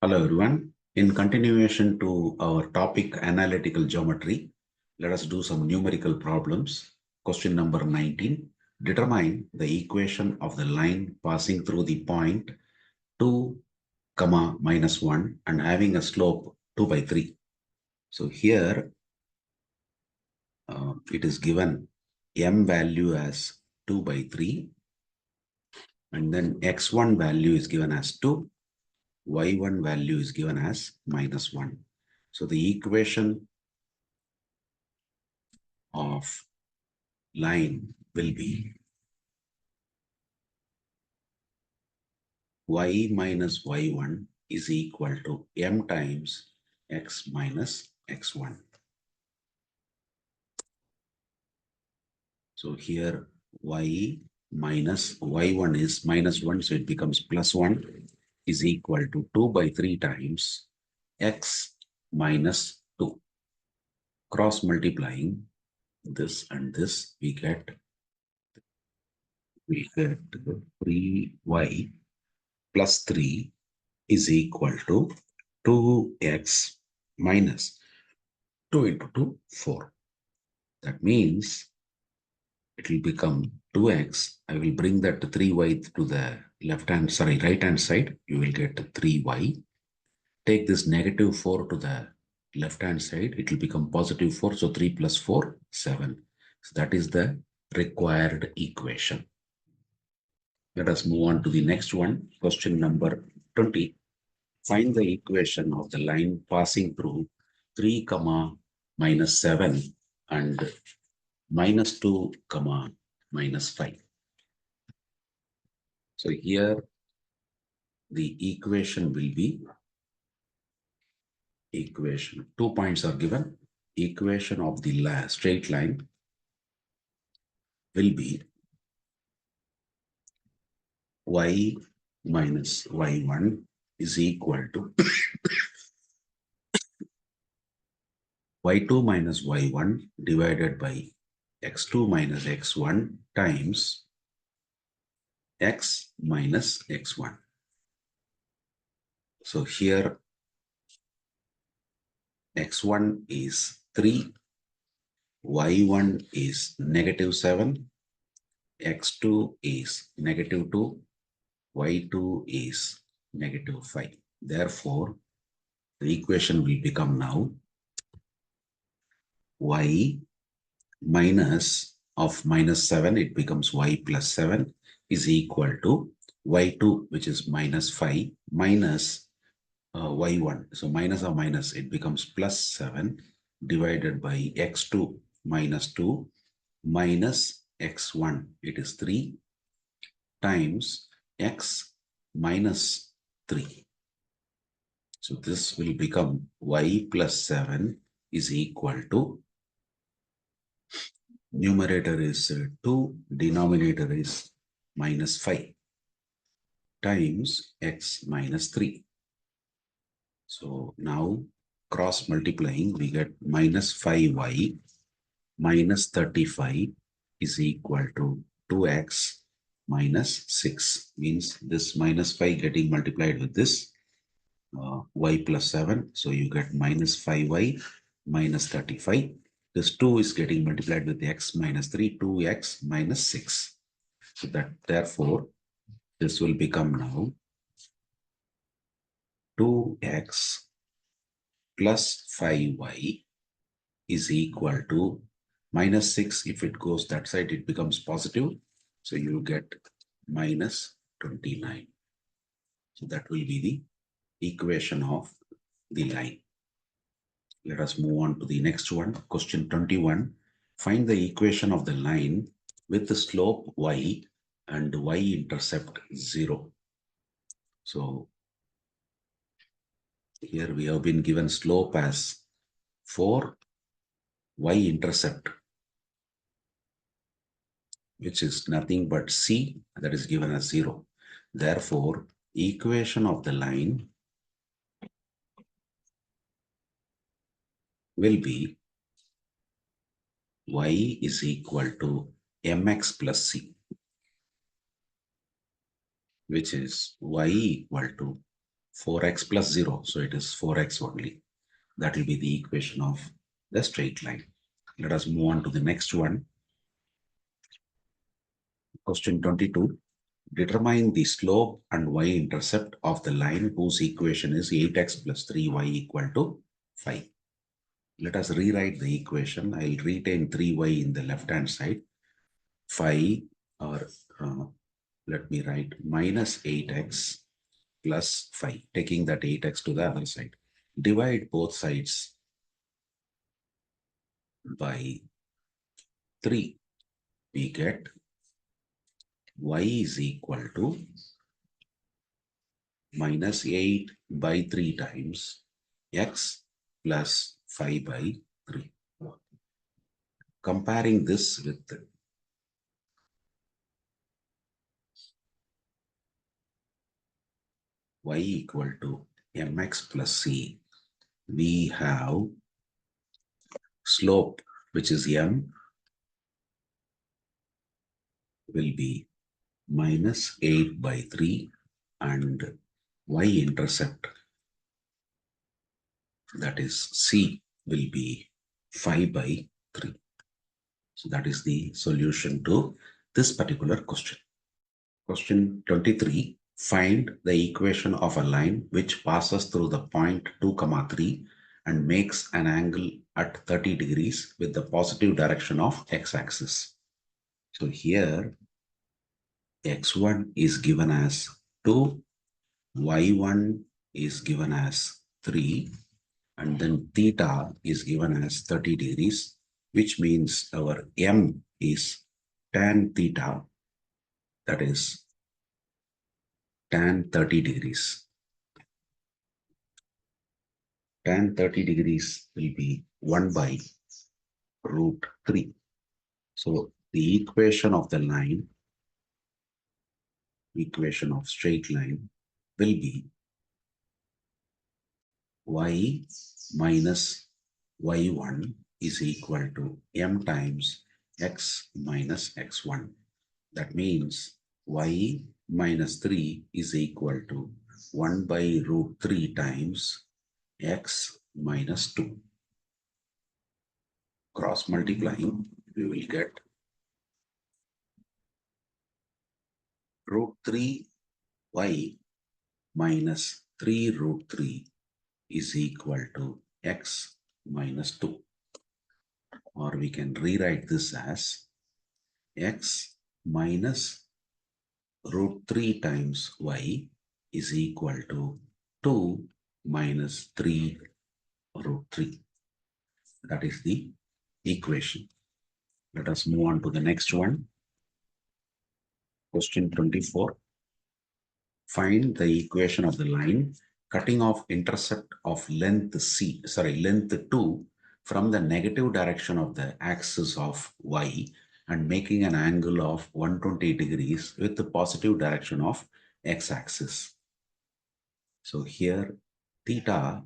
Hello everyone. In continuation to our topic analytical geometry, let us do some numerical problems. Question number 19. Determine the equation of the line passing through the point 2, minus 1 and having a slope 2 by 3. So here it is given m value as 2 by 3 and then x1 value is given as 2. Y1 value is given as minus 1. So the equation of line will be y minus y1 is equal to m times x minus x1. So here y minus y1 is minus 1, so it becomes plus 1 is equal to 2 by 3 times x minus 2. Cross multiplying this and this, we get 3y plus 3 is equal to 2x minus 2 into 2, 4. That means it will become 2x. I will bring that 3y to the right hand side. You will get 3y. Take this negative 4 to the left hand side. It will become positive 4. So 3 plus 4, 7. So that is the required equation. Let us move on to the next one. Question number 20. Find the equation of the line passing through 3, minus 7 and minus 2, minus 5. So here the equation will be, 2 points are given. Equation of the straight line will be y minus y1 is equal to y2 minus y1 divided by x2 minus x1 times x minus x1. So here x1 is 3, y1 is negative 7, x2 is negative 2, y2 is negative 5. Therefore, the equation will become now y minus of minus 7, it becomes y plus 7 is equal to y2, which is minus 5, minus y1. So minus or minus, it becomes plus 7 divided by x2 minus 2 minus x1, it is 3 times x minus 3. So this will become y plus 7 is equal to, numerator is 2, denominator is minus 5 times x minus 3. So now cross multiplying, we get minus 5y minus 35 is equal to 2x minus 6. Means this minus 5 getting multiplied with this y plus 7. So you get minus 5y minus 35. This 2 is getting multiplied with x minus 3, 2x minus 6. So that therefore this will become now 2x plus 5y is equal to minus 6. If it goes that side, it becomes positive. So you get minus 29. So that will be the equation of the line. Let us move on to the next one. Question 21. Find the equation of the line with the slope y and y-intercept 0. So here we have been given slope as 4, y-intercept, which is nothing but c, that is given as 0. Therefore, equation of the line will be y is equal to mx plus c, which is y equal to 4x plus 0. So it is 4x only. That will be the equation of the straight line. Let us move on to the next one. Question 22. Determine the slope and y-intercept of the line whose equation is 8x plus 3y equal to 5. Let us rewrite the equation. I'll retain 3y in the left-hand side. 5 or let me write minus 8x plus 5, taking that 8x to the other side. Divide both sides by 3. We get y is equal to minus 8 by 3 times x plus 5 by 3. Comparing this with y equal to mx plus c, we have slope, which is m, will be minus 8 by 3 and y-intercept, that is c, will be 5 by 3. So that is the solution to this particular question. Question 23. Find the equation of a line which passes through the point 2, 3 and makes an angle at 30 degrees with the positive direction of x-axis. So here x1 is given as 2, y1 is given as 3, and then theta is given as 30 degrees, which means our m is tan theta, that is tan 30 degrees. Tan 30 degrees will be 1 by root 3. So the equation of the line, equation of straight line, will be y minus y1 is equal to m times x minus x1. That means y minus 3 is equal to 1 by root 3 times x minus 2. Cross multiplying, we will get root 3 y minus 3 root 3 is equal to x minus 2. Or we can rewrite this as x minus root 3 times y is equal to 2 minus 3 root 3. That is the equation. Let us move on to the next one. Question 24. Find the equation of the line cutting off intercept of length 2 from the negative direction of the axis of y and making an angle of 120 degrees with the positive direction of x-axis. So here theta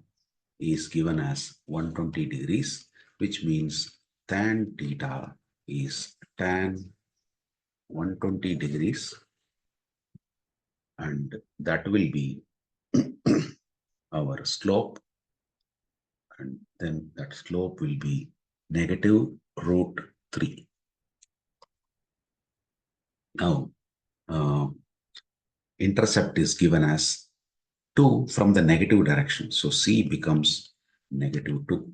is given as 120 degrees, which means tan theta is tan 120 degrees, and that will be our slope, and then that slope will be negative root 3. Now, intercept is given as 2 from the negative direction. So C becomes negative 2.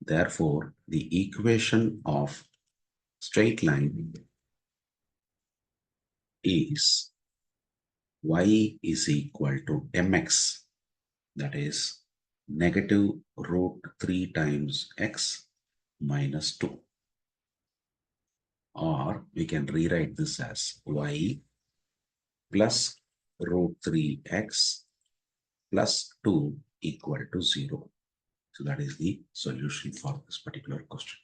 Therefore, the equation of straight line is y is equal to mx, that is negative root 3 times x minus 2. Or we can rewrite this as y plus root 3x plus 2 equal to 0. So that is the solution for this particular question.